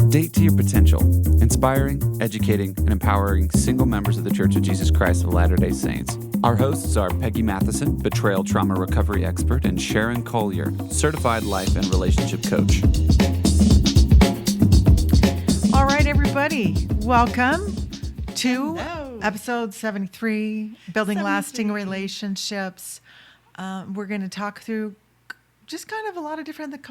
Date to your potential, inspiring, educating, and empowering single members of the Church of Jesus Christ of Latter-day Saints. Our hosts are Peggy Matheson, betrayal trauma recovery expert, and Sharon Collier, certified life and relationship coach. All right, everybody, welcome to episode 73, Building Lasting Relationships. We're going to talk through just kind of a lot of different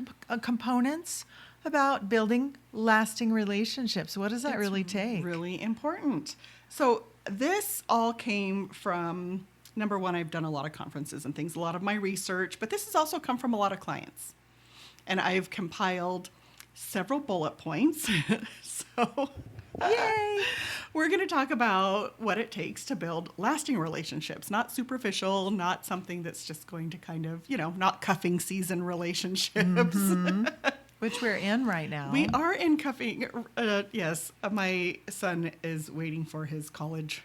components about building lasting relationships. What does that really take? Really important. So this all came from, number one, I've done a lot of conferences and things, a lot of my research, but this has also come from a lot of clients. And I've compiled several bullet points. So Yay! We're going to talk about what it takes to build lasting relationships, not superficial, not something that's just going to kind of, not cuffing season relationships. Mm-hmm. Which we're in right now. We are in cuffing. Yes, my son is waiting for his college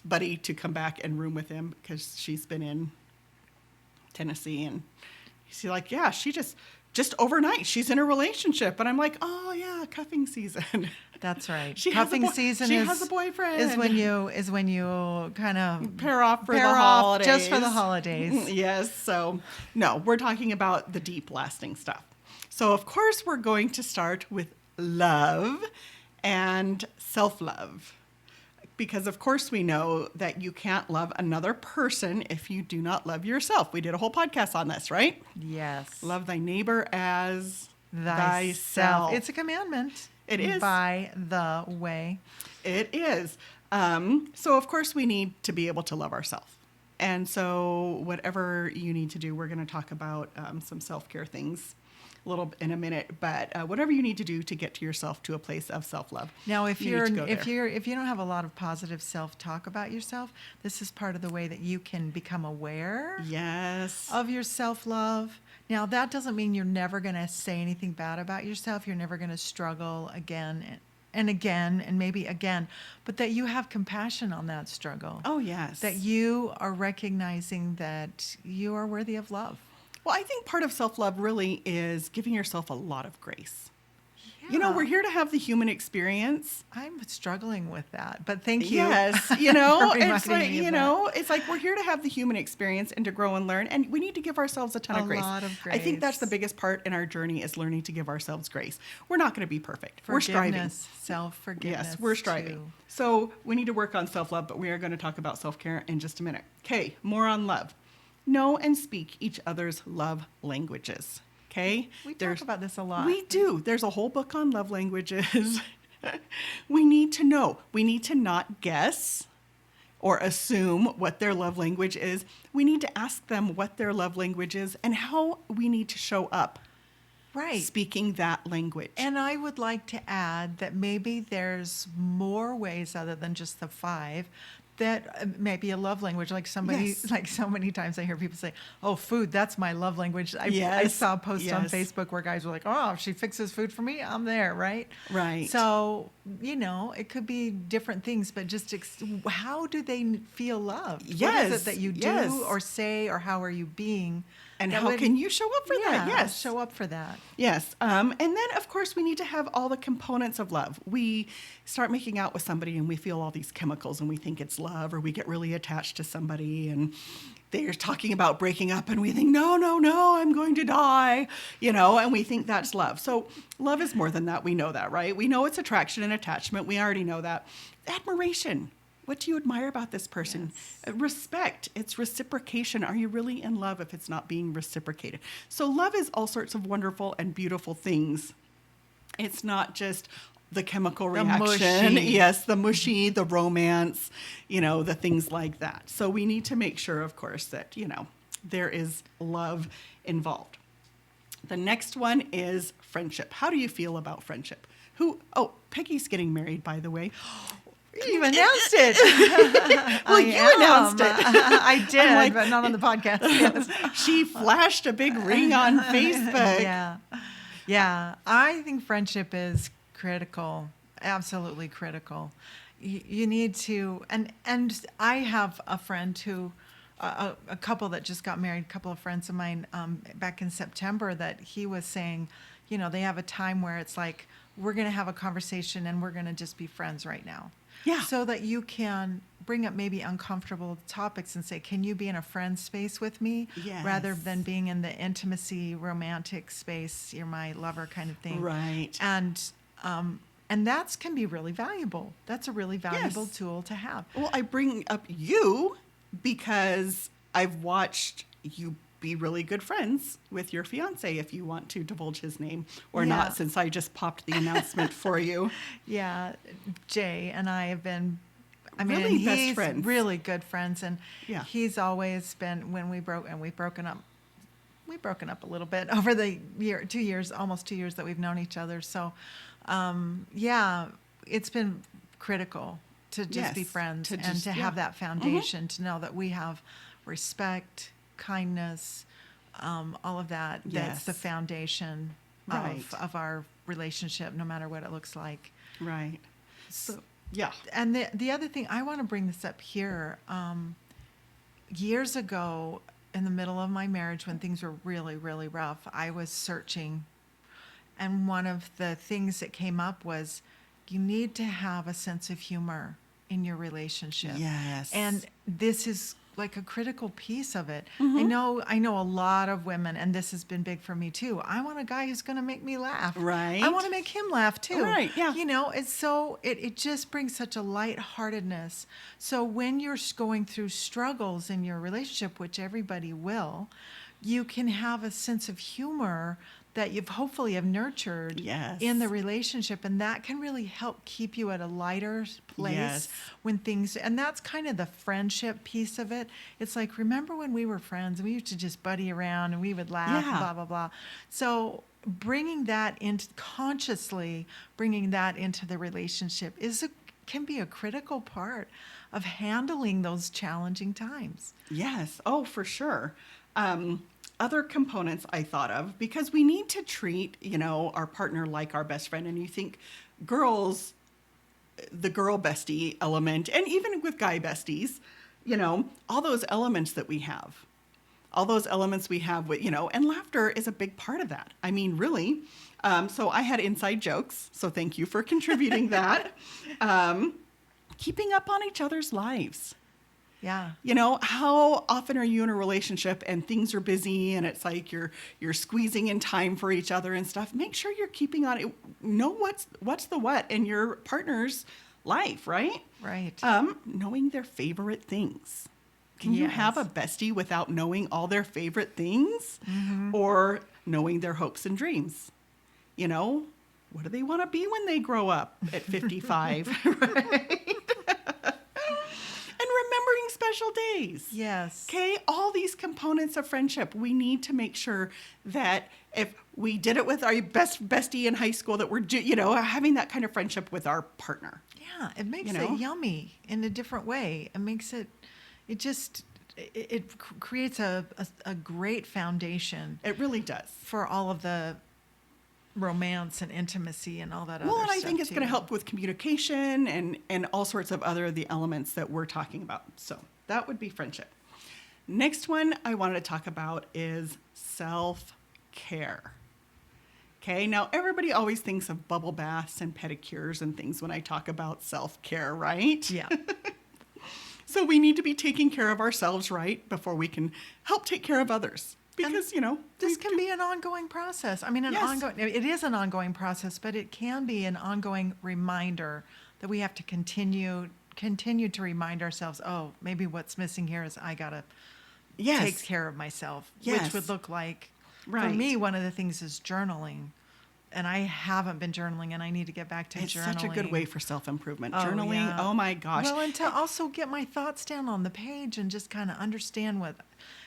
buddy to come back and room with him because she's been in Tennessee, and he's like, yeah, she just overnight she's in a relationship, and I'm like, oh yeah, cuffing season. That's right. Cuffing season. She has a boyfriend. Is when you kind of pair off for the holidays. Just for the holidays. Yes. So no, we're talking about the deep, lasting stuff. So, of course, we're going to start with love and self-love. Because, of course, we know that you can't love another person if you do not love yourself. We did a whole podcast on this, right? Yes. Love thy neighbor as thyself. It's a commandment. It is. By the way. It is. So, of course, we need to be able to love ourselves. And so whatever you need to do, we're going to talk about some self-care things a little in a minute, but whatever you need to do to get to yourself to a place of self-love. Now, if you don't have a lot of positive self-talk about yourself, this is part of the way that you can become aware of your self-love. Now, that doesn't mean you're never going to say anything bad about yourself. You're never going to struggle again and again and maybe again, but that you have compassion on that struggle. Oh, yes. That you are recognizing that you are worthy of love. Well, I think part of self-love really is giving yourself a lot of grace. Yeah. We're here to have the human experience. I'm struggling with that, but thank you. Yes, for it's like, that. it's like we're here to have the human experience and to grow and learn, and we need to give ourselves a ton of grace. A lot of grace. I think that's the biggest part in our journey is learning to give ourselves grace. We're not going to be perfect. We're striving. Self-forgiveness. Yes, we're striving. Too. So we need to work on self-love, but we are going to talk about self-care in just a minute. Okay, more on love. Know and speak each other's love languages. Okay? We talk about this a lot. We do. There's a whole book on love languages. We need to know. We need to not guess or assume what their love language is. We need to ask them what their love language is and how we need to show up. Right. Speaking that language. And I would like to add that maybe there's more ways other than just the 5 that may be a love language. Like so many times I hear people say, oh, food, that's my love language. I saw a post on Facebook where guys were like, oh, if she fixes food for me, I'm there, right? Right. So, it could be different things, but just how do they feel loved? Yes. What is it that you do or say, or how are you being? And how can you show up for that? Yes. Show up for that. Yes. And then, of course, we need to have all the components of love. We start making out with somebody and we feel all these chemicals and we think it's love, or we get really attached to somebody and they're talking about breaking up and we think, no, I'm going to die, and we think that's love. So love is more than that. We know that, right? We know it's attraction and attachment. We already know that. Admiration. What do you admire about this person? Yes. Respect. It's reciprocation. Are you really in love if it's not being reciprocated? So love is all sorts of wonderful and beautiful things. It's not just the chemical reaction. Mushy. Yes, the mushy, the romance, the things like that. So we need to make sure, of course, that, there is love involved. The next one is friendship. How do you feel about friendship? Peggy's getting married, by the way. You announced it. Well, you announced it. I did, but not on the podcast. Yes. She flashed a big ring on Facebook. Yeah. I think friendship is critical, absolutely critical. You need to, and I have a friend who, a couple that just got married, a couple of friends of mine back in September, that he was saying, they have a time where it's like, we're going to have a conversation and we're going to just be friends right now. Yeah. So that you can bring up maybe uncomfortable topics and say, can you be in a friend space with me? Yes. Rather than being in the intimacy, romantic space, you're my lover kind of thing. Right. And that can be really valuable. That's a really valuable tool to have. Well, I bring up you because I've watched you be really good friends with your fiance, if you want to divulge his name or not, since I just popped the announcement for you. Yeah, Jay and I have been, really he's best friends. Really good friends, and Yeah. he's always been, when we've broken up a little bit over the 2 years, almost 2 years that we've known each other. So, it's been critical to just be friends and to have that foundation, to know that we have respect, kindness, all of that. That's the foundation of our relationship, no matter what it looks like. Right. So, yeah. And the other thing, I want to bring this up here. Years ago, in the middle of my marriage, when things were really, really rough, I was searching. And one of the things that came up was you need to have a sense of humor in your relationship. Yes. And this is like a critical piece of it. Mm-hmm. I know a lot of women, and this has been big for me too. I want a guy who's going to make me laugh. Right. I want to make him laugh too. Right, yeah. It's so, it just brings such a lightheartedness. So when you're going through struggles in your relationship, which everybody will, you can have a sense of humor that you've hopefully have nurtured in the relationship, and that can really help keep you at a lighter place when things, and that's kind of the friendship piece of it. It's like, remember when we were friends and we used to just buddy around and we would laugh, blah, blah, blah. So consciously bringing that into the relationship can be a critical part of handling those challenging times. Yes. Oh, for sure. Other components I thought of, because we need to treat, our partner like our best friend. And you think girls, the girl bestie element, and even with guy besties, all those elements that we have, and laughter is a big part of that. I mean, really. So I had inside jokes. So thank you for contributing that. Keeping up on each other's lives. Yeah. How often are you in a relationship and things are busy and it's like you're squeezing in time for each other and stuff? Make sure you're keeping on it. Know what's the what in your partner's life, right? Right. Knowing their favorite things. Can you have a bestie without knowing all their favorite things? Mm-hmm. Or knowing their hopes and dreams? What do they want to be when they grow up at 55? Right? Special days. Yes. Okay. All these components of friendship, we need to make sure that if we did it with our bestie in high school, that we're, having that kind of friendship with our partner. Yeah. It makes it yummy in a different way. It makes it creates a great foundation. It really does. For all of the romance and intimacy and all that other stuff. Well, and I think it's going to help with communication and all sorts of the elements that we're talking about. So that would be friendship. Next one I wanted to talk about is self-care. Okay, now everybody always thinks of bubble baths and pedicures and things when I talk about self-care, right? Yeah. So we need to be taking care of ourselves, right, before we can help take care of others. Because, this can be an ongoing process. I mean, it is an ongoing process, but it can be an ongoing reminder that we have to continue to remind ourselves, oh, maybe what's missing here is I got to take care of myself, which would look like, for me, one of the things is journaling. And I haven't been journaling, and I need to get back to journaling. It's such a good way for self-improvement. Journaling, oh my gosh. Well, and to also get my thoughts down on the page and just kind of understand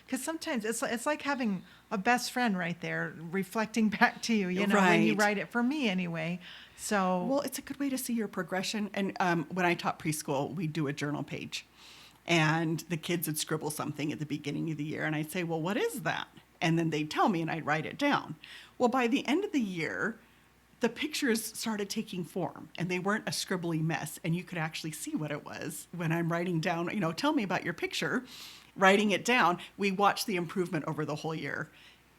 because sometimes it's like having a best friend right there reflecting back to you, when you write it, for me anyway. So, well, it's a good way to see your progression. And when I taught preschool, we do a journal page, and the kids would scribble something at the beginning of the year, and I'd say, well, what is that? And then they'd tell me, and I'd write it down. Well, by the end of the year, the pictures started taking form, and they weren't a scribbly mess, and you could actually see what it was when I'm writing down, tell me about your picture, writing it down. We watched the improvement over the whole year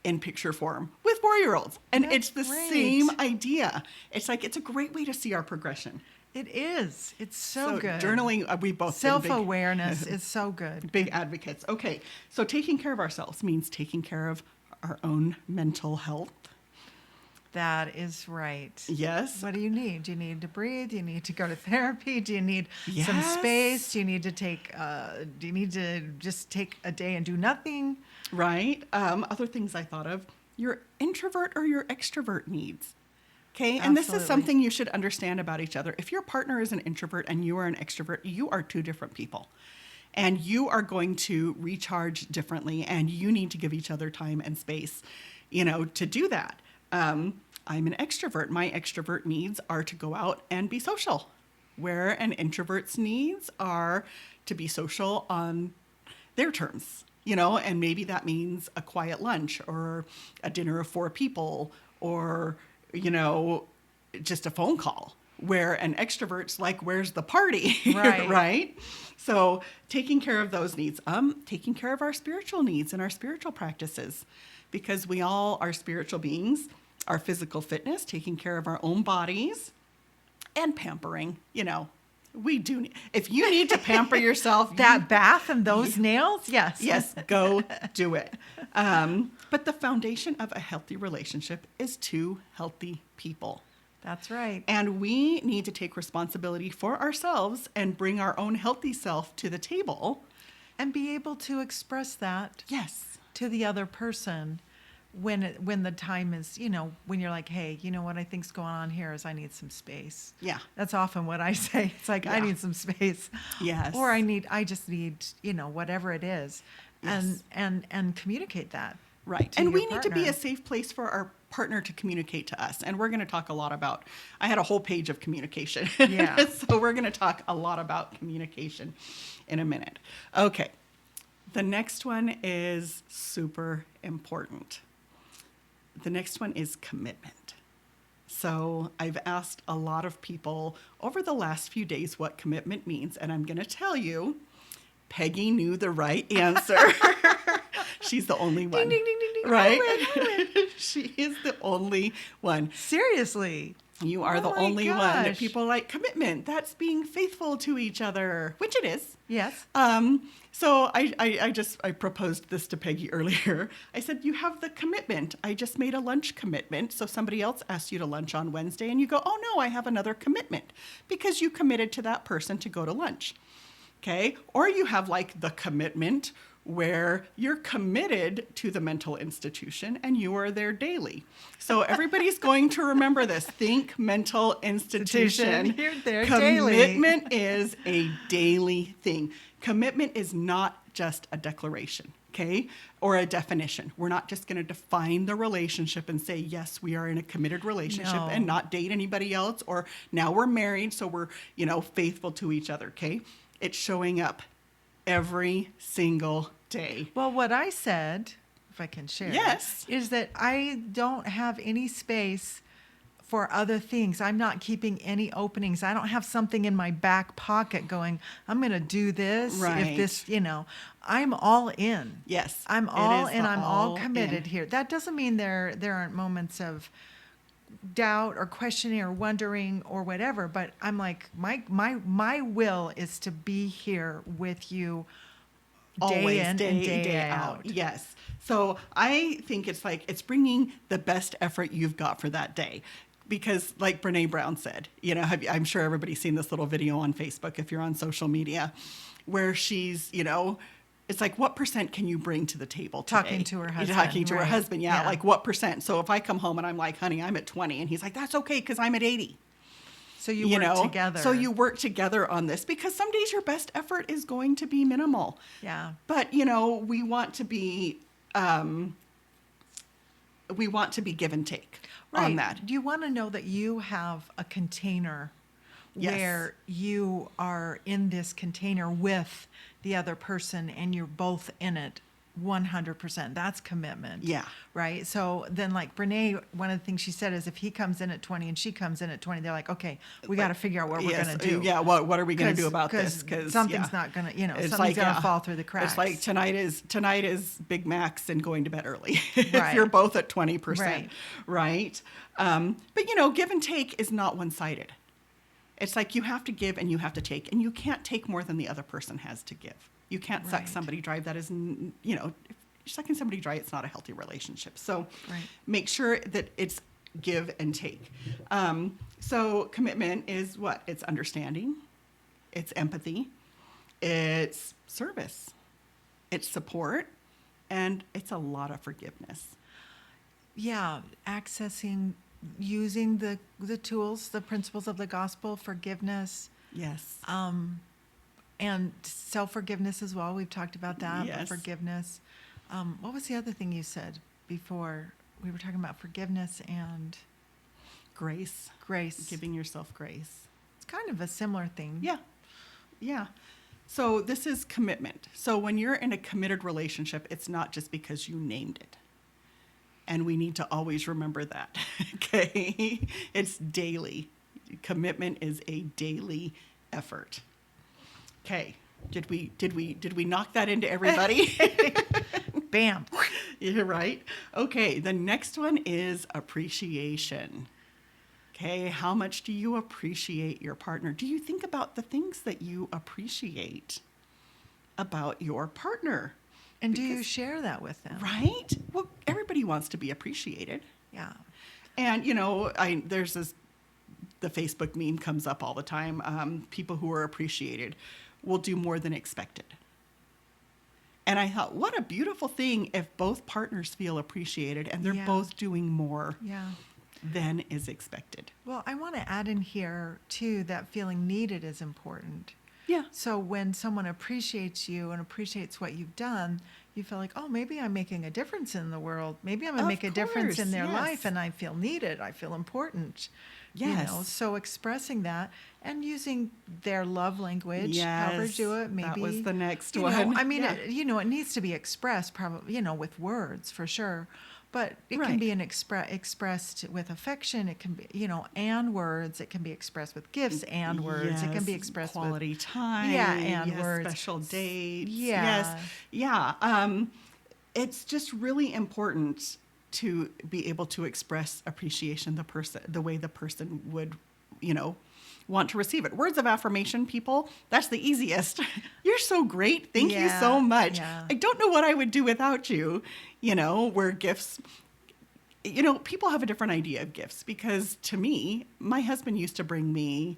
in picture form with 4-year-olds. And That's it's the great. same idea. It's like, it's a great way to see our progression. It is. It's so good. Journaling, we both self-awareness is so good. Big advocates. Okay, so taking care of ourselves means taking care of our own mental health. That is right. Yes. What do you need? Do you need to breathe? Do you need to go to therapy? Do you need some Yes. space? Do you need to do you need to just take a day and do nothing? Right. Other things I thought of, your introvert or your extrovert needs. Okay. And this is Absolutely. something you should understand about each other. If your partner is an introvert and you are an extrovert, you are two different people. And you are going to recharge differently, and you need to give each other time and space, to do that. I'm an extrovert. My extrovert needs are to go out and be social, where an introvert's needs are to be social on their terms, and maybe that means a quiet lunch or a dinner of 4 people or, just a phone call, where an extrovert's like, where's the party? Right. Right? So taking care of those needs, taking care of our spiritual needs and our spiritual practices, because we all are spiritual beings. Our physical fitness, taking care of our own bodies, and pampering. We do. If you need to pamper yourself, That bath and those nails? Yes. yes, go do it. But the foundation of a healthy relationship is 2 healthy people. That's right. And we need to take responsibility for ourselves and bring our own healthy self to the table. And be able to express that Yes. to the other person when the time is, when you're like, hey, you know what I think's going on here is I need some space. Yeah. That's often what I say. It's like, I Yeah. need some space. Yes. Or I just need, whatever it is. Yes. And communicate that. Right. to And we your need to be partner. a safe place for our partner to communicate to us. And we're going to talk a lot about, I had a whole page of communication. Yeah. So we're going to talk a lot about communication in a minute. Okay. The next one is super important. The next one is commitment. So I've asked a lot of people over the last few days what commitment means. And I'm going to tell you, Peggy knew the right answer. She's the only one. Ding, ding, ding, ding, ding. Right? I win. She is the only one. Seriously. You are Oh the my only one that gosh. people like. Commitment. That's being faithful to each other, which it is. Yes. So I proposed this to Peggy earlier. I said, you have the commitment. I just made a lunch commitment. So somebody else asked you to lunch on Wednesday and you go, oh no, I have another commitment, because you committed to that person to go to lunch. Okay. Or you have like the commitment where you're committed to the mental institution and you are there daily. So everybody's going to remember this. Think mental institution. You're there daily. Commitment is a daily thing. Commitment is not just a declaration, okay? Or a definition. We're not just going to define the relationship and say, yes, we are in a committed relationship No. and not date anybody else, or now we're married, so we're, faithful to each other, okay? It's showing up every single day. Well, what I said, if I can share, Yes. is that I don't have any space for other things. I'm not keeping any openings. I don't have something in my back pocket going, I'm going to do this. Right. If this, I'm all in. Yes. I'm it all is in. the I'm all all committed in. here. That doesn't mean there aren't moments of doubt or questioning or wondering or whatever, but I'm like, my will is to be here with you Always, day in and day out. Yes. So I think it's bringing the best effort you've got for that day. Because like Brene Brown said, I'm sure everybody's seen this little video on Facebook if you're on social media, where she's, it's like, what % can you bring to the table today? Talking to her husband, Talking to her right. husband, yeah. Yeah. Like what %? So if I come home and I'm like, honey, I'm at 20. And he's like, that's okay because I'm at 80. So you work together. So you work together on this, because some days your best effort is going to be minimal. Yeah. But, we want to be give and take on that. You want to know that you have a container Yes. where you are in this container with the other person and you're both in it 100%. That's commitment. Yeah. Right. So then, like Brene, one of the things she said is if he comes in at 20 and she comes in at 20, they're like, okay, we got to figure out what we're going to do. Yeah. What are we going to do about this? Because something's not going to, it's something's going to fall through the cracks. It's like tonight is Big Macs and going to bed early. If Right. you're both at 20%. Right. But give and take is not one-sided. It's like you have to give and you have to take, and you can't take more than the other person has to give. You can't suck somebody dry. That is, if you're sucking somebody dry, it's not a healthy relationship. So make sure that it's give and take. So commitment is what? It's understanding. It's empathy. It's service. It's support. And it's a lot of forgiveness. Yeah. Using the tools, the principles of the gospel, forgiveness. Yes. And self-forgiveness as well. We've talked about that. Yes. But forgiveness. What was the other thing you said before? We were talking about forgiveness and grace. Grace. Giving yourself grace. It's kind of a similar thing. Yeah. Yeah. So this is commitment. So when you're in a committed relationship, it's not just because you named it. And we need to always remember that. Okay? It's daily. Commitment is a daily effort. Okay. Did we knock that into everybody? Bam. You're right. Okay. The next one is appreciation. Okay. How much do you appreciate your partner? Do you think about the things that you appreciate about your partner? And do you share that with them? Right? Well, everybody wants to be appreciated. Yeah. And, there's the Facebook meme comes up all the time. People who are appreciated will do more than expected. And I thought, what a beautiful thing if both partners feel appreciated and they're both doing more than is expected. Well, I want to add in here, too, that feeling needed is important. Yeah. So when someone appreciates you and appreciates what you've done, you feel like, oh, maybe I'm making a difference in the world. Maybe I'm going to make a difference in their life, and I feel needed. I feel important. Yes. So expressing that and using their love language, however do it. Maybe that was the next one. It needs to be expressed probably, with words for sure. But it can be expressed with affection. It can be, and words. It can be expressed with gifts and words. It can be expressed quality with time. and words. Special dates. Yeah. Yes. Yeah. It's just really important to be able to express appreciation the way the person would, want to receive it. Words of affirmation, people, that's the easiest. You're so great. Thank you so much. Yeah. I don't know what I would do without you. Where gifts, people have a different idea of gifts, because to me, my husband used to bring me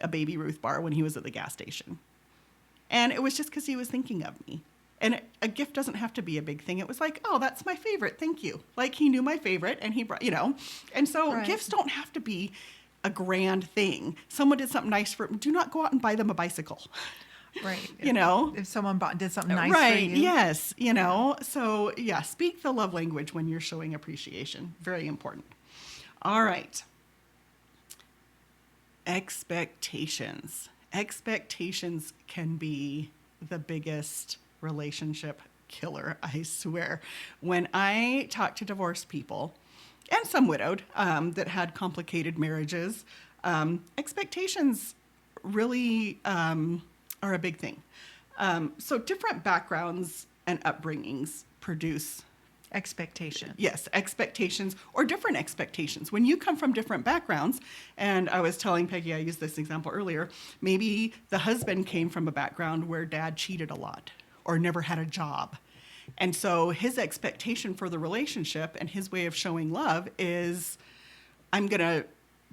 a Baby Ruth bar when he was at the gas station. And it was just because he was thinking of me. And a gift doesn't have to be a big thing. It was like, oh, that's my favorite. Thank you. Like, he knew my favorite and he brought, And so gifts don't have to be a grand thing. Someone did something nice for him. Do not go out and buy them a bicycle. Right. If someone did something nice for you. Right. Yes. So speak the love language when you're showing appreciation. Very important. All right. Expectations. Expectations can be the biggest relationship killer, I swear. When I talk to divorced people, and some widowed, that had complicated marriages, expectations really are a big thing. So different backgrounds and upbringings produce expectations. Yes, expectations or different expectations. When you come from different backgrounds, and I was telling Peggy, I used this example earlier, maybe the husband came from a background where dad cheated a lot or never had a job. And so his expectation for the relationship and his way of showing love is, I'm going to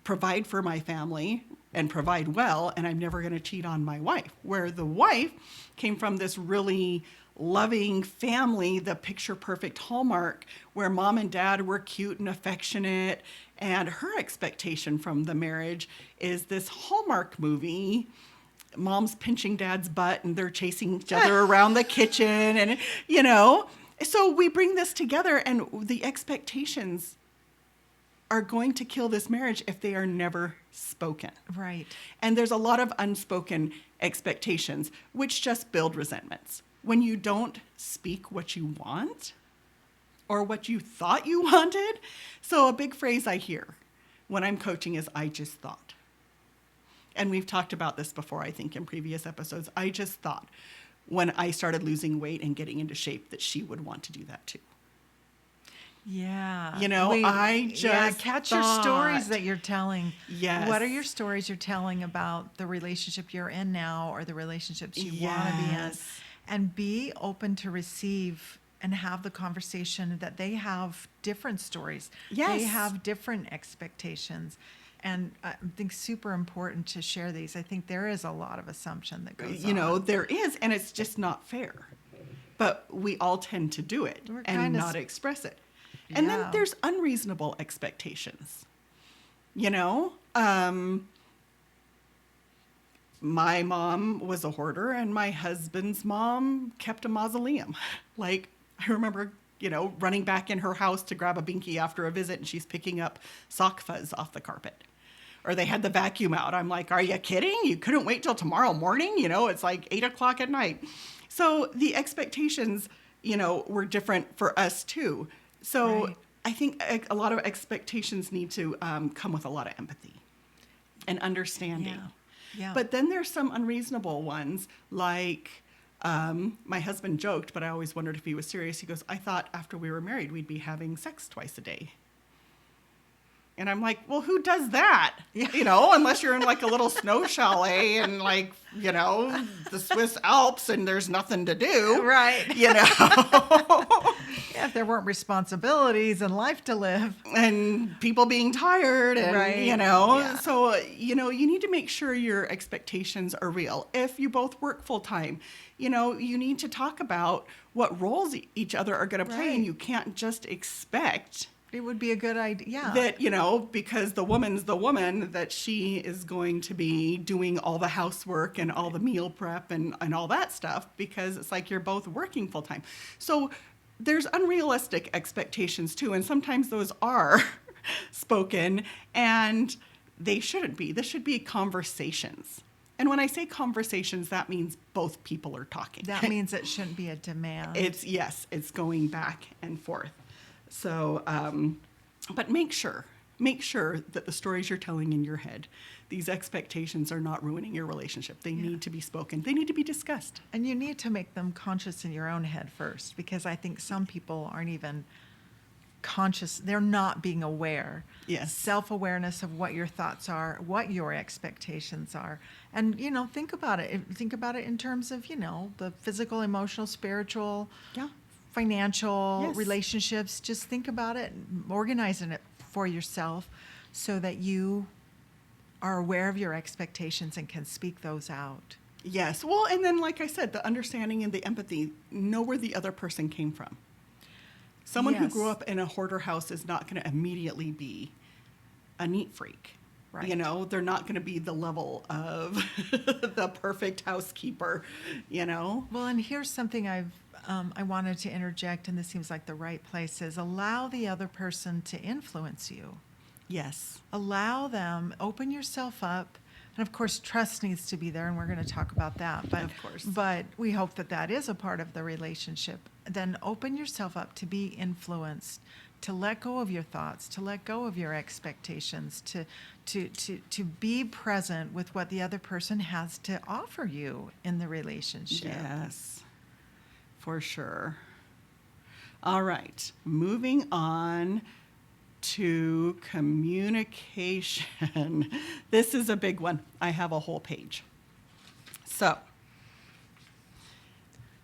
provide for my family and provide well, and I'm never going to cheat on my wife. Where the wife came from this really loving family, the picture perfect Hallmark, where mom and dad were cute and affectionate, and her expectation from the marriage is this Hallmark movie. Mom's pinching dad's butt and they're chasing each other around the kitchen, and so we bring this together, and the expectations are going to kill this marriage if they are never spoken. Right. And there's a lot of unspoken expectations, which just build resentments. when you don't speak what you want or what you thought you wanted. So a big phrase I hear when I'm coaching is, I just thought. And we've talked about this before, I think, in previous episodes. I just thought when I started losing weight and getting into shape that she would want to do that too. Yeah. I just catch thought. your stories that you're telling. Yes. What are your stories you're telling about the relationship you're in now or the relationships you want to be in? And be open to receive and have the conversation that they have different stories. Yes. They have different expectations. And I think super important to share these. I think there is a lot of assumption that goes on. There is, and it's just not fair. But we all tend to do it and not express it. And then there's unreasonable expectations. My mom was a hoarder, and my husband's mom kept a mausoleum. Like, I remember, running back in her house to grab a binky after a visit, and she's picking up sock fuzz off the carpet. Or they had the vacuum out. I'm like, are you kidding? You couldn't wait till tomorrow morning? It's like 8:00 at night. So the expectations, were different for us too. So right. I think a lot of expectations need to come with a lot of empathy and understanding. Yeah. But then there's some unreasonable ones, like my husband joked, but I always wondered if he was serious. He goes, I thought after we were married, we'd be having sex twice a day. And I'm like, well, who does that? Unless you're in like a little snow chalet and like, the Swiss Alps and there's nothing to do. Right. If there weren't responsibilities and life to live. And people being tired and, right. Yeah. So, you need to make sure your expectations are real. If you both work full time, you need to talk about what roles each other are going to play. Right. And you can't just expect... It would be a good idea. That, because the woman's the woman, that she is going to be doing all the housework and all the meal prep and all that stuff, because it's like you're both working full time. So there's unrealistic expectations too. And sometimes those are spoken, and they shouldn't be. This should be conversations. And when I say conversations, that means both people are talking. That means it shouldn't be a demand. It's going back and forth. So, but make sure that the stories you're telling in your head, these expectations are not ruining your relationship. They need to be spoken. They need to be discussed. And you need to make them conscious in your own head first, because I think some people aren't even conscious. They're not being aware. Yes. Self-awareness of what your thoughts are, what your expectations are. And, think about it. Think about it in terms of, the physical, emotional, spiritual, financial relationships. Just think about it, organizing it for yourself so that you are aware of your expectations and can speak those out. Yes. Well, and then, like I said, the understanding and the empathy, know where the other person came from. Someone who grew up in a hoarder house is not going to immediately be a neat freak. Right. They're not going to be the level of the perfect housekeeper, Well, and here's something I wanted to interject, and this seems like the right place, is allow the other person to influence you. Yes. Allow them, open yourself up. And of course, trust needs to be there, and we're going to talk about that. But, of course. But we hope that is a part of the relationship. Then open yourself up to be influenced, to let go of your thoughts, to let go of your expectations, to be present with what the other person has to offer you in the relationship. Yes, for sure. All right, moving on to communication. This is a big one. I have a whole page. So,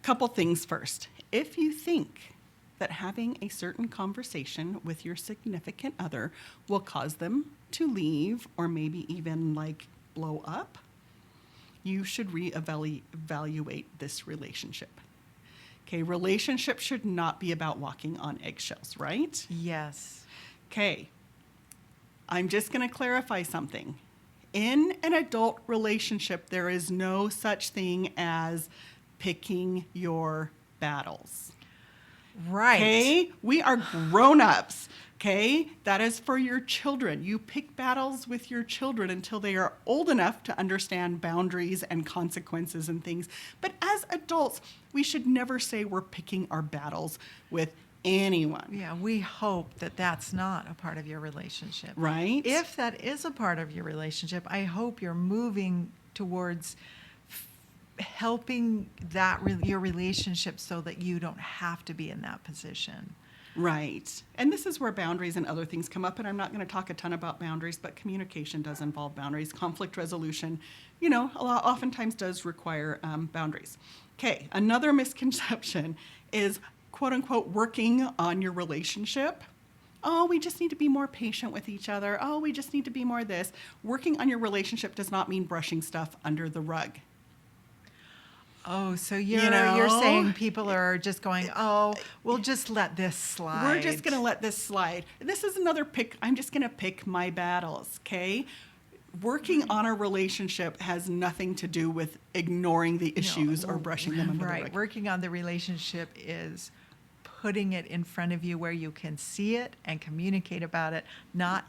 couple things first. If you think that having a certain conversation with your significant other will cause them to leave or maybe even blow up, you should reevaluate this relationship. Okay, relationship should not be about walking on eggshells, right? Yes. Okay, I'm just going to clarify something. In an adult relationship, there is no such thing as picking your battles. Right. Okay? We are grown-ups. Okay? That is for your children. You pick battles with your children until they are old enough to understand boundaries and consequences and things. But as adults, we should never say we're picking our battles with anyone. Yeah, we hope that that's not a part of your relationship. Right? If that is a part of your relationship, I hope you're moving towards helping that your relationship so that you don't have to be in that position. Right. And this is where boundaries and other things come up. And I'm not going to talk a ton about boundaries, but communication does involve boundaries. Conflict resolution, oftentimes does require boundaries. Okay. Another misconception is, quote unquote, working on your relationship. Oh, we just need to be more patient with each other. Oh, we just need to be more this. Working on your relationship does not mean brushing stuff under the rug. Oh, so you're saying people are just going, oh, we'll just let this slide. We're just going to let this slide. This is another pick. I'm just going to pick my battles, okay? Working on a relationship has nothing to do with ignoring the issues or brushing them under the rug. Right. Working on the relationship is putting it in front of you where you can see it and communicate about it, not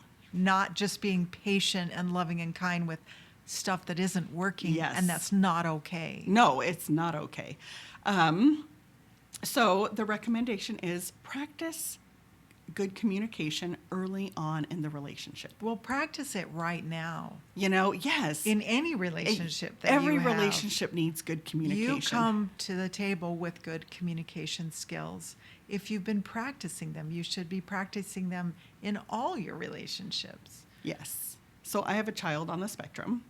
just being patient and loving and kind with stuff that isn't working. Yes. And that's not okay. No, it's not okay. So the recommendation is practice good communication early on in the relationship. Well, practice it right now. Yes. In any relationship that every you have. relationship needs good communication. You come to the table with good communication skills. If you've been practicing them, you should be practicing them in all your relationships. Yes. So I have a child on the spectrum,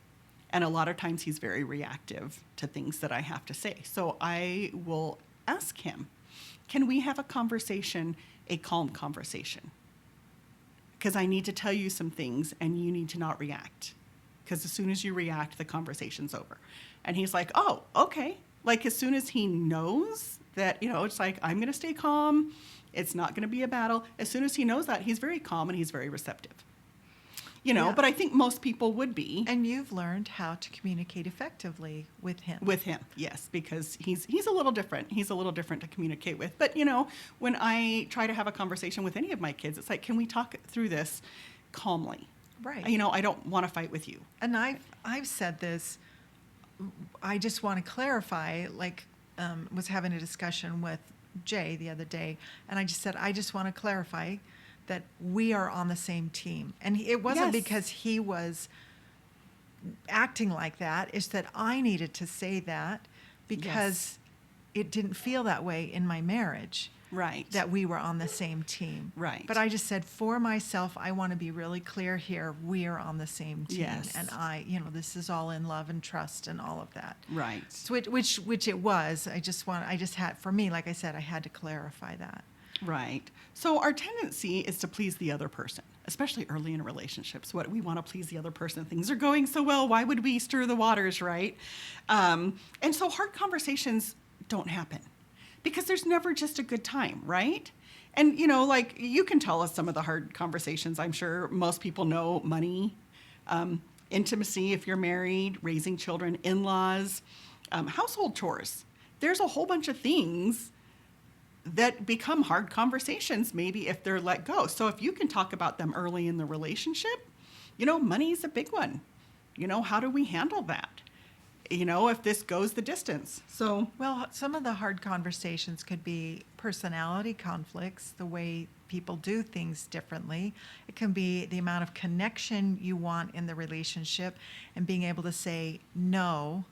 and a lot of times he's very reactive to things that I have to say. So I will ask him, can we have a conversation, a calm conversation? Because I need to tell you some things and you need to not react. Because as soon as you react, the conversation's over. And he's like, oh, okay. Like as soon as he knows that, it's like, I'm going to stay calm. It's not going to be a battle. As soon as he knows that, he's very calm and he's very receptive. Yeah. But I think most people would be. And you've learned how to communicate effectively with him. With him, yes, because he's a little different. He's a little different to communicate with. But, when I try to have a conversation with any of my kids, it's like, can we talk through this calmly? Right. I don't want to fight with you. And I've said this. I just want to clarify, was having a discussion with Jay the other day, and I just said, I just want to clarify that we are on the same team. And it wasn't because he was acting like that. It's that I needed to say that because it didn't feel that way in my marriage. Right. That we were on the same team. Right. But I just said, for myself, I want to be really clear here. We are on the same team. Yes. And this is all in love and trust and all of that. Right. So which it was. For me, like I said, I had to clarify that. Right. So our tendency is to please the other person, especially early in relationships. What we want to please the other person. Things are going so well. Why would we stir the waters, right? And so hard conversations don't happen because there's never just a good time, right? And, you can tell us some of the hard conversations. I'm sure most people know money, intimacy if you're married, raising children, in-laws, household chores. There's a whole bunch of things that become hard conversations, maybe if they're let go. So if you can talk about them early in the relationship, money is a big one. How do we handle that? If this goes the distance. So, well, some of the hard conversations could be personality conflicts, the way people do things differently. It can be the amount of connection you want in the relationship and being able to say no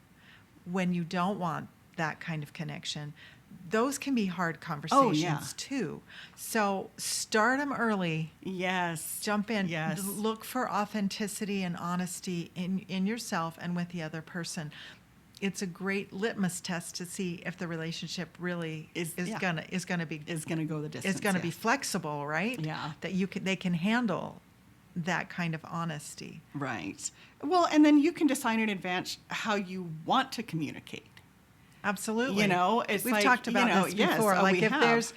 when you don't want that kind of connection. Those can be hard conversations too. So start them early. Yes. Jump in. Yes. Look for authenticity and honesty in yourself and with the other person. It's a great litmus test to see if the relationship really is gonna go the distance. It's gonna be flexible, right? Yeah. That they can handle that kind of honesty. Right. Well, and then you can decide in advance how you want to communicate. Absolutely. We've talked about this before. Yes, if there's,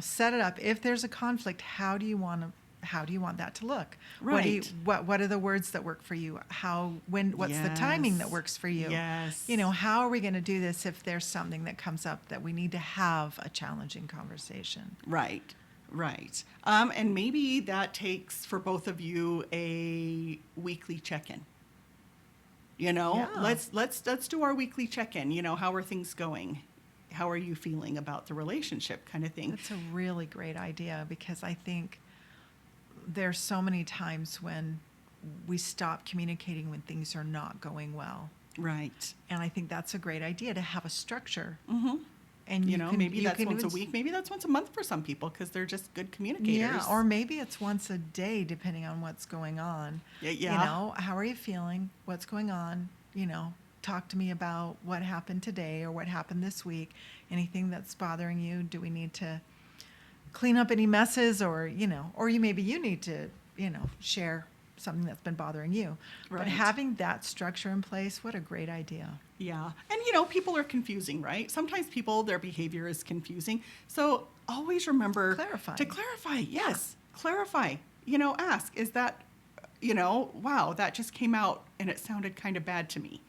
set it up. If there's a conflict, how do you want how do you want that to look? Right. What are the words that work for you? What's the timing that works for you? Yes. How are we going to do this if there's something that comes up that we need to have a challenging conversation? Right. And maybe that takes for both of you a weekly check-in. Yeah. Let's do our weekly check-in. How are things going? How are you feeling about the relationship, kind of thing? That's a really great idea, because I think there's so many times when we stop communicating when things are not going well. Right. And I think that's a great idea, to have a structure. Mm-hmm. And maybe that's once a week, maybe that's once a month for some people, because they're just good communicators. Yeah, or maybe it's once a day, depending on what's going on. Yeah. How are you feeling? What's going on? Talk to me about what happened today or what happened this week. Anything that's bothering you? Do we need to clean up any messes, or maybe you need to share something that's been bothering you. Right. But having that structure in place, what a great idea. Yeah. And people are confusing, right? Sometimes their behavior is confusing. So always remember Clarify. to clarify. Yes. Clarify. Ask, is that, wow, that just came out and it sounded kind of bad to me.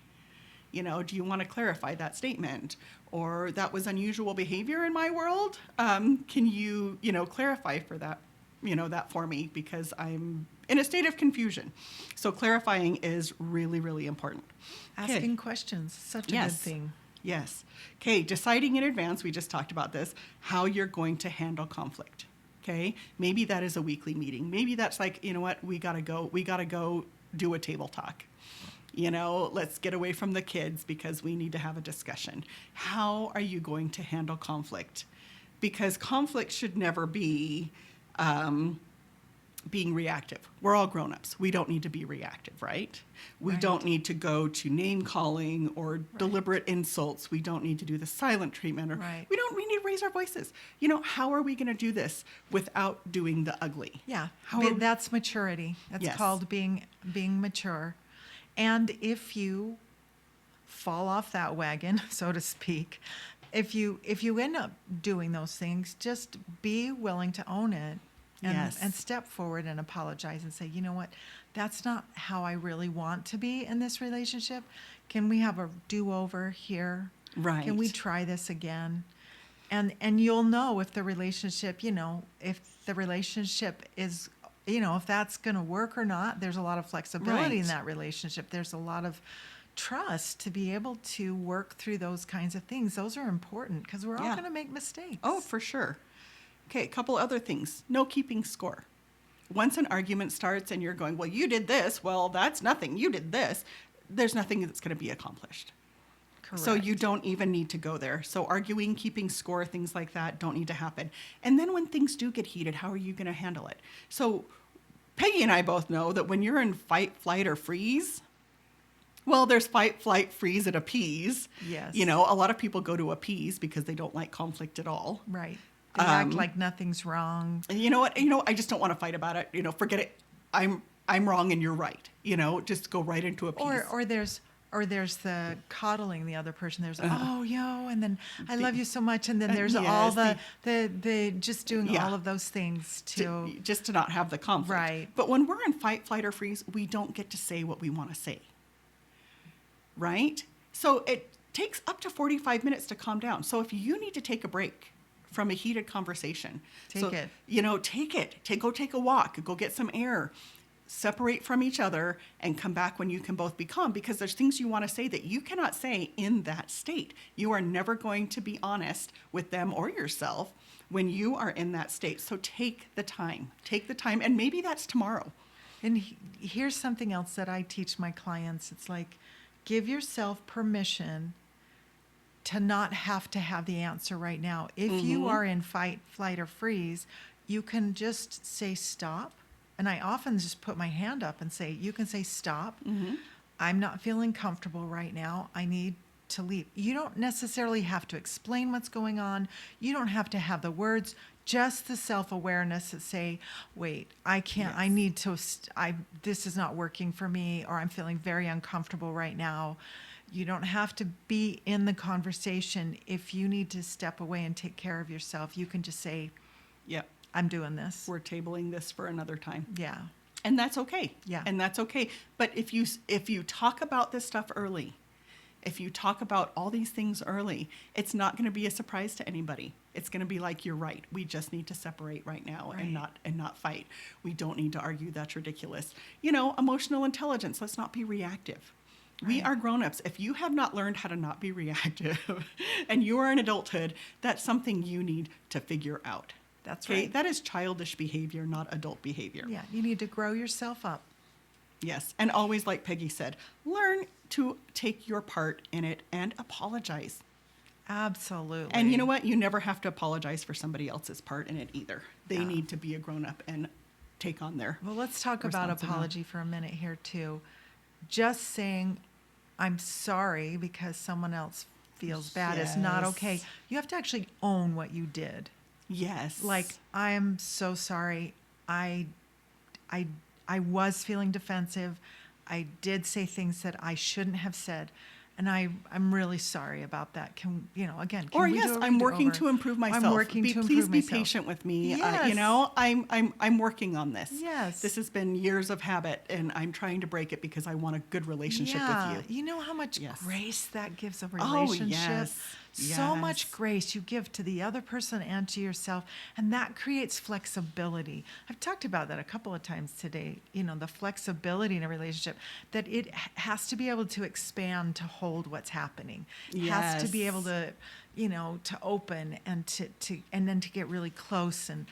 Do you want to clarify that statement? Or that was unusual behavior in my world. Can you, clarify for that, that for me, because I'm in a state of confusion. So clarifying is really, really important. Asking questions, such a good thing. Yes. Okay, deciding in advance, we just talked about this, how you're going to handle conflict. Okay, maybe that is a weekly meeting. Maybe that's like, we gotta go do a table talk. Let's get away from the kids because we need to have a discussion. How are you going to handle conflict? Because conflict should never be being reactive. We're all grown-ups. We don't need to be reactive, right? We don't need to go to name calling or deliberate insults. We don't need to do the silent treatment, or we need to raise our voices. How are we going to do this without doing the ugly? Yeah, that's maturity. That's called being mature. And if you fall off that wagon, so to speak, if you end up doing those things, just be willing to own it. And step forward and apologize and say, you know what, that's not how I really want to be in this relationship. Can we have a do-over here? Right. Can we try this again? And you'll know if the relationship, if the relationship is, if that's going to work or not. There's a lot of flexibility in that relationship. There's a lot of trust to be able to work through those kinds of things. Those are important, because we're all going to make mistakes. Oh, for sure. Okay, a couple other things. No keeping score. Once an argument starts and you're going, well, you did this. Well, that's nothing. You did this. There's nothing that's going to be accomplished. Correct. So you don't even need to go there. So arguing, keeping score, things like that don't need to happen. And then when things do get heated, how are you going to handle it? So Peggy and I both know that when you're in fight, flight, or freeze, well, there's fight, flight, freeze, and appease. Yes. A lot of people go to appease because they don't like conflict at all. Right. They act like nothing's wrong. And you know what? I just don't want to fight about it. Forget it. I'm wrong and you're right. Just go right into appease. Or there's the coddling the other person. There's and then I love you so much, and then there's all the just doing all of those things just to not have the conflict. Right. But when we're in fight, flight, or freeze, we don't get to say what we want to say. Right? So it takes up to 45 minutes to calm down. So if you need to take a break from a heated conversation, take it. Go take a walk, go get some air, separate from each other, and come back when you can both be calm, because there's things you want to say that you cannot say in that state. You are never going to be honest with them or yourself when you are in that state. So take the time, and maybe that's tomorrow. And here's something else that I teach my clients. It's like, give yourself permission to not have to have the answer right now. If you are in fight, flight, or freeze, you can just say stop. And I often just put my hand up and say, you can say stop. I'm not feeling comfortable right now. I need to leave. You don't necessarily have to explain what's going on. You don't have to have the words, just the self-awareness that say, wait, I can't, I need to, this is not working for me, or I'm feeling very uncomfortable right now. You don't have to be in the conversation. If you need to step away and take care of yourself, you can just say, I'm doing this. We're tabling this for another time. Yeah. And that's okay. Yeah. And that's okay. But if you talk about this stuff early, if you talk about all these things early, it's not going to be a surprise to anybody. It's going to be like, you're right. We just need to separate right now and not fight. We don't need to argue. That's ridiculous. Emotional intelligence. Let's not be reactive. Right. We are grown-ups. If you have not learned how to not be reactive and you are in adulthood, that's something you need to figure out. That's right. That is childish behavior, not adult behavior. Yeah, you need to grow yourself up. Yes, and always, like Peggy said, learn to take your part in it and apologize. Absolutely. And you know what? You never have to apologize for somebody else's part in it either. They need to be a grown-up and take on their Well, let's talk about apology for a minute here, too. Just saying, I'm sorry because someone else feels bad is not okay. You have to actually own what you did. Yes. Like, I'm so sorry. I was feeling defensive. I did say things that I shouldn't have said. And I'm really sorry about that. I'm working to improve myself. I'm working to improve myself. Please be patient with me. Yes. I'm working on this. Yes. This has been years of habit, and I'm trying to break it because I want a good relationship with you. You know how much grace that gives a relationship? Oh, yes. So much grace you give to the other person and to yourself, and that creates flexibility. I've talked about that a couple of times today, the flexibility in a relationship, that it has to be able to expand to hold what's happening. It has to be able to, to open and and then to get really close. And,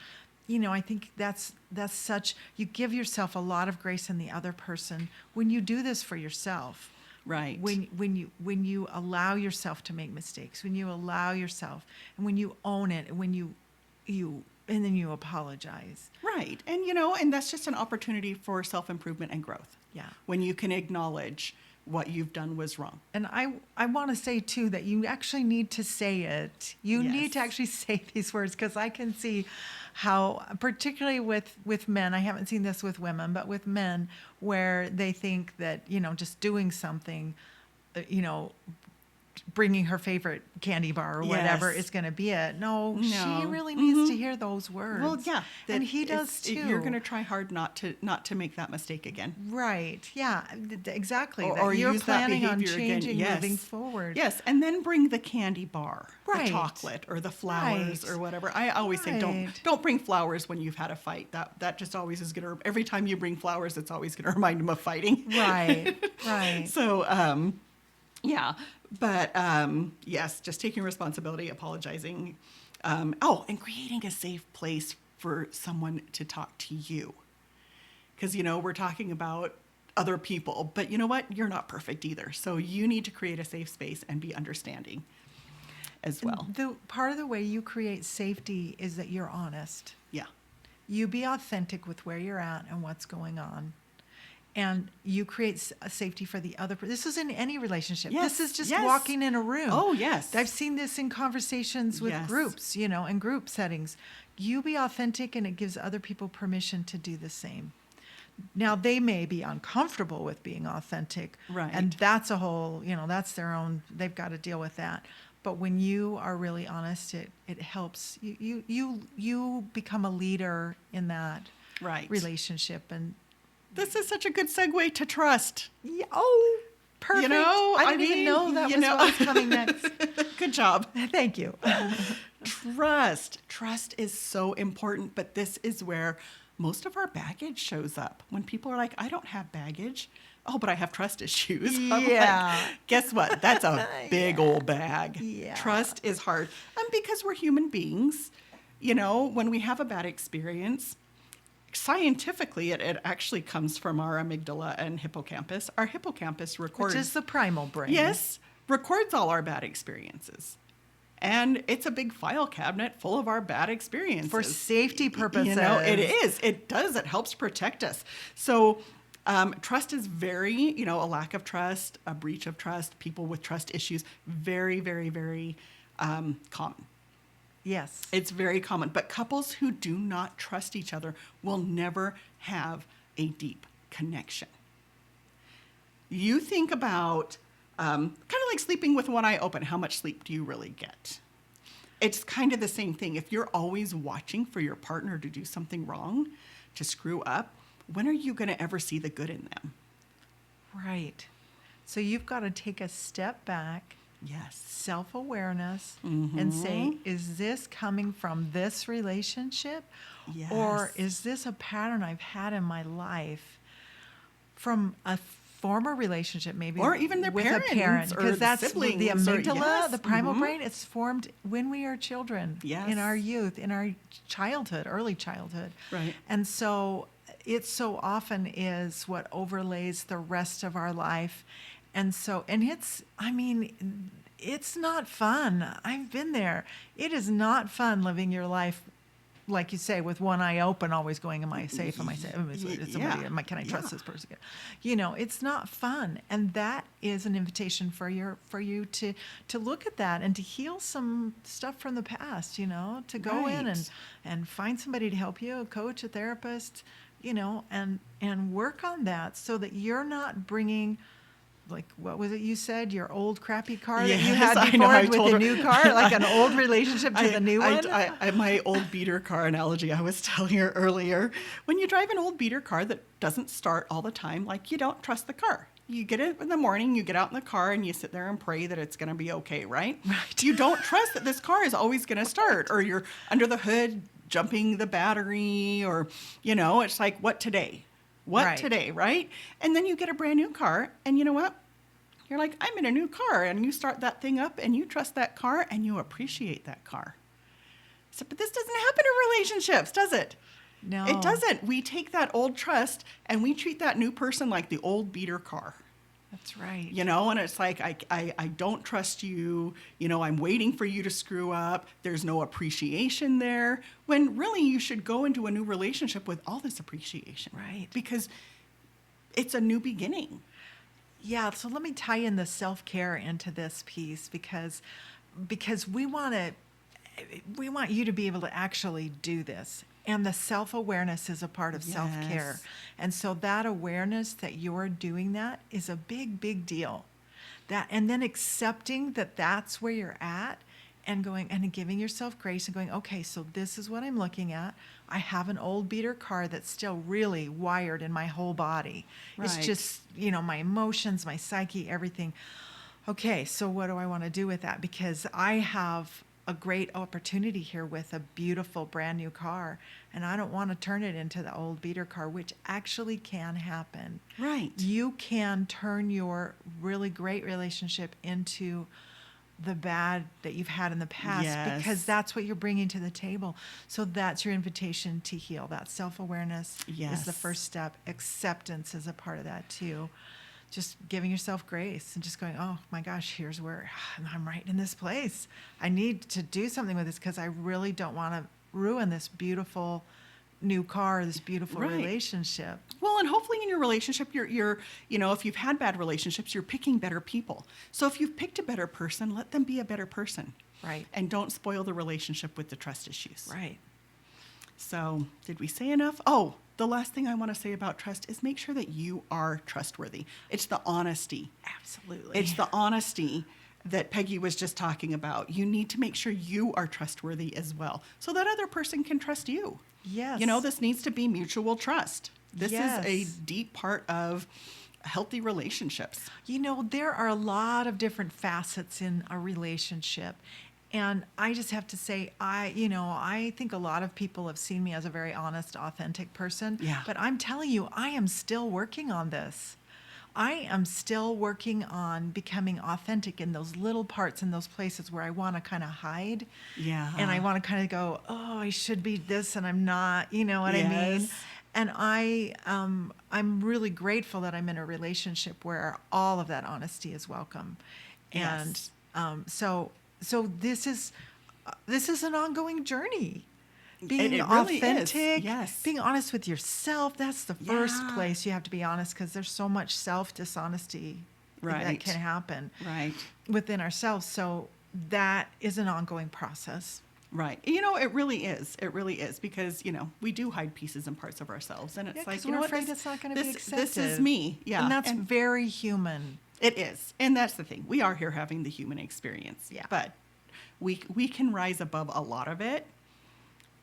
I think that's such, you give yourself a lot of grace in the other person when you do this for yourself. Right. When you allow yourself to make mistakes, when you allow yourself, and when you own it, and when you and then you apologize. Right. And that's just an opportunity for self-improvement and growth. Yeah. When you can acknowledge what you've done was wrong. And I want to say, too, that you actually need to say it. You need to actually say these words, because I can see how, particularly with men, I haven't seen this with women, but with men, where they think that, just doing something, bringing her favorite candy bar or whatever is going to be it. No, she really needs to hear those words. Well, yeah. And he does too. You're going to try hard not to make that mistake again. Right. Yeah, exactly. Or you're use planning that on behavior changing, again. moving forward. Yes, and then bring the candy bar, right. the chocolate, or the flowers, or whatever. I always say don't bring flowers when you've had a fight. That just always is going to, every time you bring flowers, it's always going to remind them of fighting. Right, right. So, yeah. But yes, just taking responsibility, apologizing. And creating a safe place for someone to talk to you. Because, we're talking about other people, but you know what? You're not perfect either. So you need to create a safe space and be understanding as well. The part of the way you create safety is that you're honest. Yeah. You be authentic with where you're at and what's going on. And you create a safety for the other person. This is in any relationship. Yes, this is just walking in a room. Oh, yes. I've seen this in conversations with groups, in group settings. You be authentic, and it gives other people permission to do the same. Now, they may be uncomfortable with being authentic. Right. And that's a whole, that's their own, they've got to deal with that. But when you are really honest, it helps. You become a leader in that relationship. And this is such a good segue to trust. Yeah, oh, perfect. I didn't even know that was what was coming next. Good job. Thank you. Trust. Trust is so important, but this is where most of our baggage shows up. When people are like, I don't have baggage. Oh, but I have trust issues. Yeah. Guess what? That's a big old bag. Yeah. Trust is hard. And because we're human beings, when we have a bad experience, scientifically, it actually comes from our amygdala and hippocampus. Our hippocampus records... Which is the primal brain. Yes, records all our bad experiences. And it's a big file cabinet full of our bad experiences. For safety purposes. It is. It does. It helps protect us. So trust is very, a lack of trust, a breach of trust, people with trust issues, very, very, very common. Yes. It's very common. But couples who do not trust each other will never have a deep connection. You think about kind of like sleeping with one eye open. How much sleep do you really get? it's kind of the same thing. If you're always watching for your partner to do something wrong, to screw up, when are you going to ever see the good in them? Right. So you've got to take a step back. Yes. Self-awareness and say, is this coming from this relationship? Yes. Or is this a pattern I've had in my life from a former relationship, maybe, or even their with parents, a parent, because that's siblings, the amygdala, yes. the primal brain. It's formed when we are children, yes. in our youth, in our childhood, early childhood, right? And so it so often is what overlays the rest of our life, and it's, I mean, it's not fun. I've been there. It is not fun living your life, like you say, with one eye open, always going, am I safe? Am I safe? Can I trust this person? It's not fun. And that is an invitation for you to look at that and to heal some stuff from the past, to go in and find somebody to help you, a coach, a therapist, and work on that so that you're not bringing, like, what was it you said? Your old crappy car that you had before with the new car? Like an old relationship to the new one? My old beater car analogy I was telling you earlier. When you drive an old beater car that doesn't start all the time, like, you don't trust the car. You get it in the morning, you get out in the car, and you sit there and pray that it's going to be okay, right? Right. You don't trust that this car is always going to start, or you're under the hood jumping the battery, or, it's like, what today? Today, right? And then you get a brand new car, and you know what? You're like, I'm in a new car, and you start that thing up, and you trust that car, and you appreciate that car. So, but this doesn't happen in relationships, does it? No. It doesn't. We take that old trust, and we treat that new person like the old beater car. That's right. And it's like, I don't trust you. I'm waiting for you to screw up. There's no appreciation there. When really you should go into a new relationship with all this appreciation. Right. Because it's a new beginning. Yeah. So let me tie in the self-care into this piece because we want you to be able to actually do this. And the self-awareness is a part of self-care. And so that awareness that you're doing that is a big, big deal. And then accepting that that's where you're at and going and giving yourself grace and going, okay, so this is what I'm looking at. I have an old beater car that's still really wired in my whole body. Right. It's just, my emotions, my psyche, everything. Okay, so what do I want to do with that? Because I have a great opportunity here with a beautiful brand new car, and I don't want to turn it into the old beater car, which actually can happen. Right. You can turn your really great relationship into the bad that you've had in the past because that's what you're bringing to the table. So that's your invitation to heal. That self-awareness is the first step. Acceptance is a part of that too. Just giving yourself grace and just going, oh my gosh, here's where I'm right in this place. I need to do something with this because I really don't want to ruin this beautiful new car, this beautiful relationship. Well, and hopefully in your relationship, you're if you've had bad relationships, you're picking better people. So if you've picked a better person, let them be a better person. Right. And don't spoil the relationship with the trust issues. Right. So did we say enough? Oh, the last thing I want to say about trust is make sure that you are trustworthy. It's the honesty. Absolutely. It's the honesty that Peggy was just talking about. You need to make sure you are trustworthy as well so that other person can trust you. Yes. This needs to be mutual trust. This is a deep part of healthy relationships. There are a lot of different facets in a relationship. And I just have to say, I think a lot of people have seen me as a very honest, authentic person. Yeah. But I'm telling you, I am still working on this. I am still working on becoming authentic in those little parts, in those places where I want to kind of hide. Yeah. And I want to kind of go, oh, I should be this and I'm not, you know what I mean? And I'm really grateful that I'm in a relationship where all of that honesty is welcome. And so this is an ongoing journey. Being authentic, really being honest with yourself, that's the first place you have to be honest, because there's so much self-dishonesty that can happen within ourselves. So that is an ongoing process. Right. It really is. It really is, because, we do hide pieces and parts of ourselves. And it's like, we're afraid it's not going to be accepted. This is me. Yeah. And that's very human. It is. And that's the thing. We are here having the human experience. Yeah. But We can rise above a lot of it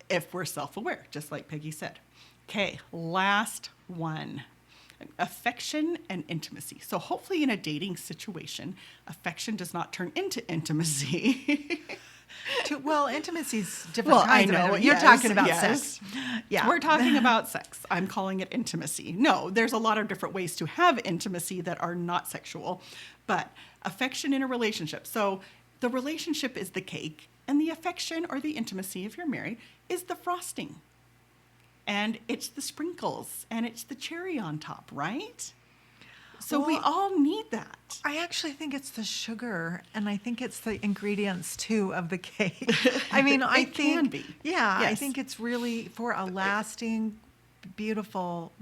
if we're self-aware, just like Peggy said. Okay, last one. Affection and intimacy. So hopefully in a dating situation, affection does not turn into intimacy. Well, intimacy is different kinds of it. You're talking about sex. Yeah. We're talking about sex. I'm calling it intimacy. No, there's a lot of different ways to have intimacy that are not sexual, but affection in a relationship. So the relationship is the cake, and the affection or the intimacy, if you're married, is the frosting. And it's the sprinkles, and it's the cherry on top, right? So we all need that. I actually think it's the sugar, and I think it's the ingredients too of the cake. I mean, I think can be. Yeah, Yes. I think it's really for a lasting, beautiful,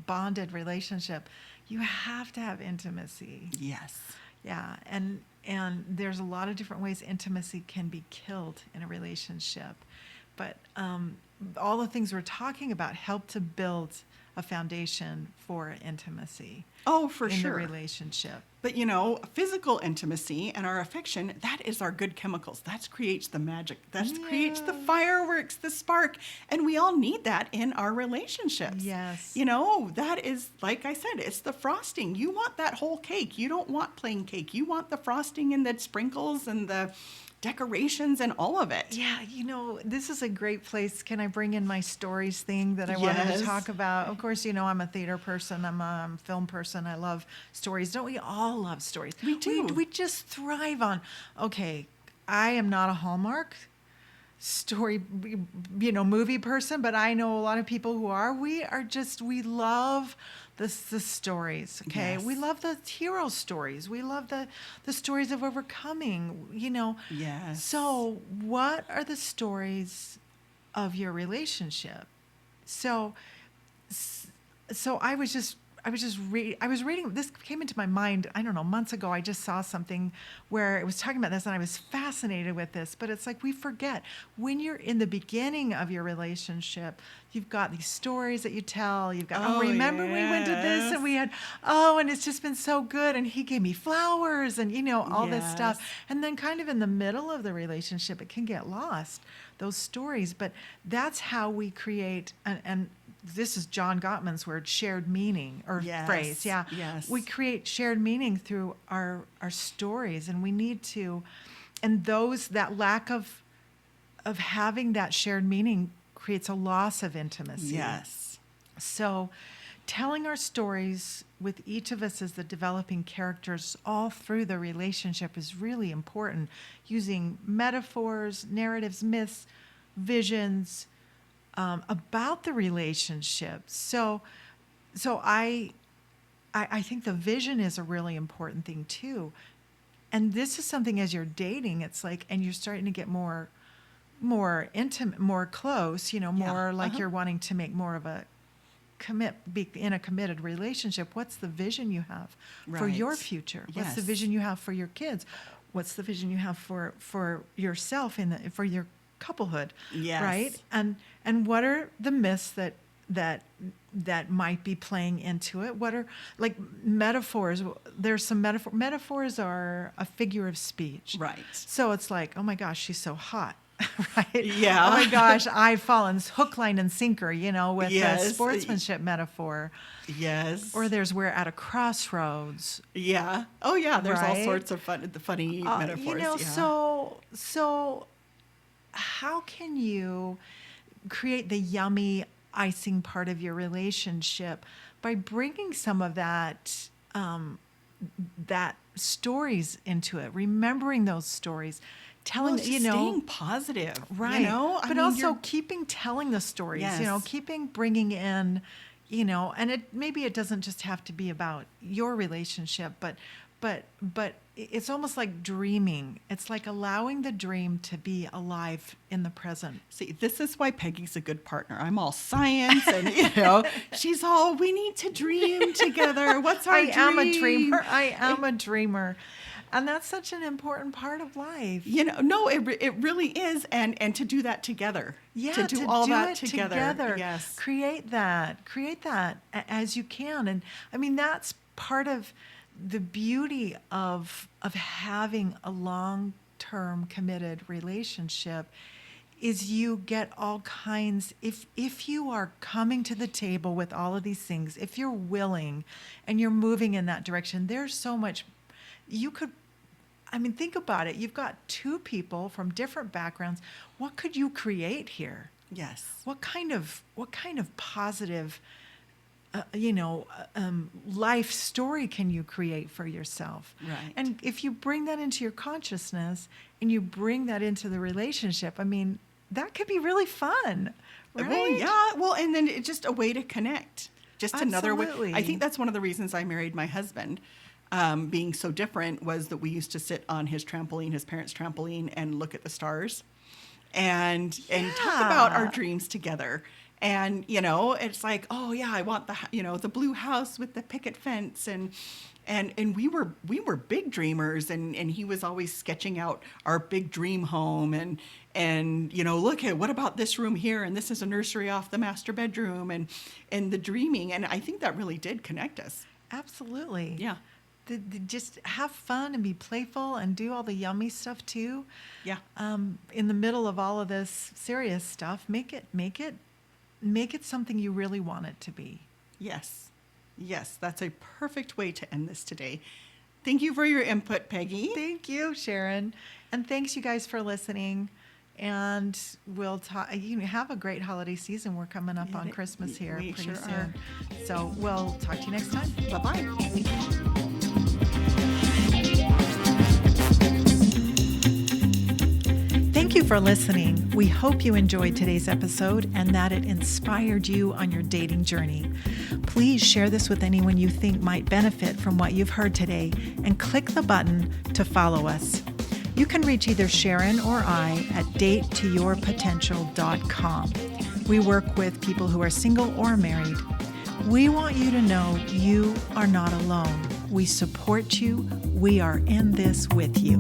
bonded relationship. You have to have intimacy. Yes. Yeah, and there's a lot of different ways intimacy can be killed in a relationship, but all the things we're talking about help to build a foundation for intimacy. Oh, for in sure. the relationship. But physical intimacy and our affection, that is our good chemicals. That creates the magic. That creates the fireworks, the spark. And we all need that in our relationships. Yes. That is, like I said, it's the frosting. You want that whole cake. You don't want plain cake. You want the frosting and the sprinkles and the decorations and all of it. Yeah, this is a great place. Can I bring in my stories thing that I wanted to talk about? Of course, I'm a theater person. I'm a film person. I love stories. Don't we all love stories? We do. We just thrive on, okay, I am not a Hallmark story, movie person, but I know a lot of people who are. We love the stories, okay? Yes. We love the hero stories. We love the stories of overcoming, Yes. So what are the stories of your relationship? So I was reading, this came into my mind, I don't know, months ago. I just saw something where it was talking about this, and I was fascinated with this. But it's like we forget, when you're in the beginning of your relationship, you've got these stories that you tell. You've got, remember we went to this, and we had, and it's just been so good, and he gave me flowers, and all this stuff. And then kind of in the middle of the relationship, it can get lost, those stories. But that's how we create, and this is John Gottman's word, shared meaning, or phrase. Yeah. Yes. We create shared meaning through our stories, and we need to, and that lack of having that shared meaning creates a loss of intimacy. Yes. So telling our stories with each of us as the developing characters all through the relationship is really important, using metaphors, narratives, myths, visions, about the relationship. So I think the vision is a really important thing too. And this is something, as you're dating, it's like, and you're starting to get more intimate, more close, more like you're wanting to make more of a be in a committed relationship. What's the vision you have for your future? Yes. What's the vision you have for your kids? What's the vision you have for yourself for your couplehood? Yes. Right? And what are the myths that might be playing into it? What are, like, metaphors? There's some metaphors are a figure of speech. Right. So it's like, oh my gosh, she's so hot. Right? Yeah. Oh my gosh, I've fallen hook, line, and sinker, with Yes. the sportsmanship metaphor. Yes. Or there's we're at a crossroads. Yeah. Oh yeah. There's all Right? sorts of funny metaphors. So how can you create the yummy icing part of your relationship by bringing some of that stories into it, remembering those stories, telling, staying positive, right? But also you're telling the stories, Yes. keeping bringing in, and maybe it doesn't just have to be about your relationship, but it's almost like dreaming. It's like allowing the dream to be alive in the present. See, this is why Peggy's a good partner. I'm all science, and she's all, we need to dream together. What's our dream? I am a dreamer. And that's such an important part of life. No, it really is. And to do that together. Yeah, to do all that it together. Yes. Create that as you can. And I mean, that's part of the beauty of having a long long-term committed relationship is you get all kinds, if you are coming to the table with all of these things, if you're willing and you're moving in that direction, there's so much you could, think about it. You've got two people from different backgrounds. What could you create here? Yes. What kind of positive, life story can you create for yourself? Right. And if you bring that into your consciousness and you bring that into the relationship, that could be really fun, right? Well, yeah. Well, and then it's just a way to connect. Just another way. Absolutely. I think that's one of the reasons I married my husband. Being so different was that we used to sit on his trampoline, his parents' trampoline, and look at the stars, and talk about our dreams together. And it's like, oh yeah, I want the blue house with the picket fence, and we were big dreamers, and he was always sketching out our big dream home, and look at what about this room here, and this is a nursery off the master bedroom, and the dreaming, and I think that really did connect us. Absolutely. Yeah. Just have fun and be playful and do all the yummy stuff too. Yeah. In the middle of all of this serious stuff, make it something you really want it to be. Yes. Yes, that's a perfect way to end this today. Thank you for your input, Peggy. Thank you, Sharon. And thanks you guys for listening. And we'll talk. Have a great holiday season. We're coming up on Christmas here pretty sure soon. are. So we'll talk to you next time. Bye-bye. Thank you for listening. We hope you enjoyed today's episode and that it inspired you on your dating journey. Please share this with anyone you think might benefit from what you've heard today and click the button to follow us. You can reach either Sharon or I at datetoyourpotential.com. We work with people who are single or married. We want you to know you are not alone. We support you. We are in this with you.